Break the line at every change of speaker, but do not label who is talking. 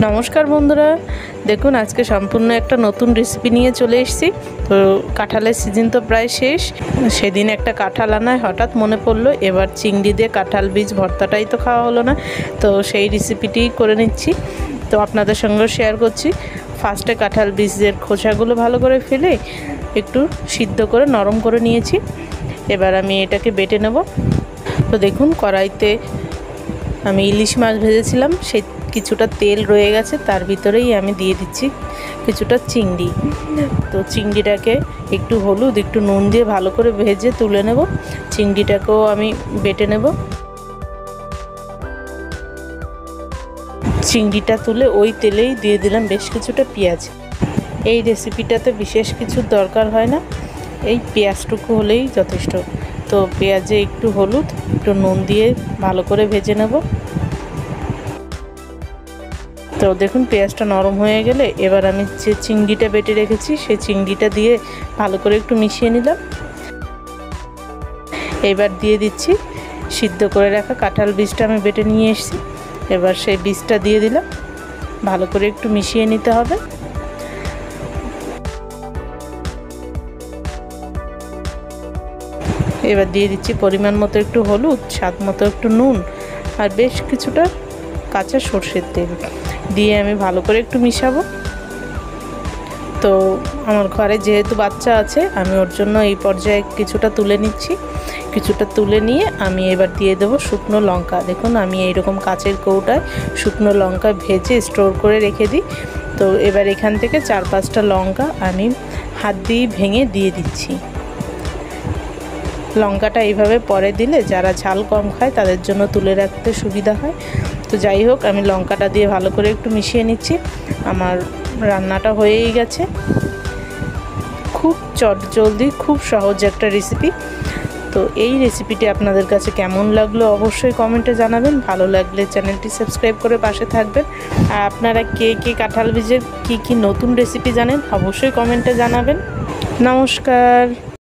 নমস্কার বন্ধুরা, দেখুন আজকে সম্পূর্ণ একটা নতুন রেসিপি নিয়ে চলে এসেছি। তো কাঁঠালের সিজন তো প্রায় শেষ। সেদিন একটা কাঁঠাল আনায় হঠাৎ মনে পড়লো এবার চিংড়ি দিয়ে কাঁঠাল বীজ ভর্তাটাই তো খাওয়া হলো না, তো সেই রেসিপিটি করে নিচ্ছি। তো আপনাদের সঙ্গে শেয়ার করছি। ফার্স্টে কাঁঠাল বীজের খোসাগুলো ভালো করে ফেলে একটু সিদ্ধ করে নরম করে নিয়েছি। এবার আমি এটাকে বেটে নেব। তো দেখুন কড়াইতে আমি ইলিশ মাছ ভেজেছিলাম, সেই কিছুটা তেল রয়ে গেছে, তার ভিতরেই আমি দিয়ে দিচ্ছি কিছুটা চিংড়ি। তো চিংড়িটাকে একটু হলুদ একটু নুন দিয়ে ভালো করে ভেজে তুলে নেব। চিংড়িটাকেও আমি বেটে নেব। চিংড়িটা তুলে ওই তেলেই দিয়ে দিলাম বেশ কিছুটা পেঁয়াজ। এই রেসিপিটাতে বিশেষ কিছু দরকার হয় না, এই পেঁয়াজটুকু হলেই যথেষ্ট। তো পেঁয়াজে একটু হলুদ একটু নুন দিয়ে ভালো করে ভেজে নেব। তো দেখুন পেঁয়াজটা নরম হয়ে গেলে এবার আমি যে চিংড়িটা বেটে রেখেছি সেই চিংড়িটা দিয়ে ভালো করে একটু মিশিয়ে নিলাম। এবার দিয়ে দিচ্ছি সিদ্ধ করে রাখা কাঁঠাল বীজটা আমি বেটে নিয়ে এসেছি। এবার সেই বীজটা দিয়ে দিলাম, ভালো করে একটু মিশিয়ে নিতে হবে। এবার দিয়ে দিচ্ছি পরিমাণ মতো একটু হলুদ, স্বাদ মতো একটু নুন আর বেশ কিছুটা কাঁচা সর্ষের তেল দিয়ে আমি ভালো করে একটু মিশাবো। তো আমার ঘরে যেহেতু বাচ্চা আছে আমি ওর জন্য এই পর্যায়ে কিছুটা তুলে নিচ্ছি। কিছুটা তুলে নিয়ে আমি এবার দিয়ে দেবো শুকনো লঙ্কা। দেখুন আমি এইরকম কাচের কৌটায় শুকনো লঙ্কা ভেজে স্টোর করে রেখে দিই। তো এবার এখান থেকে 4-5টা লঙ্কা আমি হাত দিয়ে ভেঙে দিয়ে দিচ্ছি। লঙ্কাটা এইভাবে পরে দিলে যারা ঝাল কম খায় তাদের জন্য তুলে রাখতে সুবিধা হয়। তো যাই হোক আমি লঙ্কাটা দিয়ে ভালো করে একটু মিশিয়ে নিচ্ছি। আমার রান্নাটা হয়েই গেছে। খুব চটজলদি খুব সহজ একটা রেসিপি। তো এই রেসিপিটি আপনাদের কাছে কেমন লাগলো অবশ্যই কমেন্টে জানাবেন। ভালো লাগলে চ্যানেলটি সাবস্ক্রাইব করে পাশে থাকবেন। আর আপনারা কে কে কাঁঠাল বীজের কী নতুন রেসিপি জানেন অবশ্যই কমেন্টে জানাবেন। নমস্কার।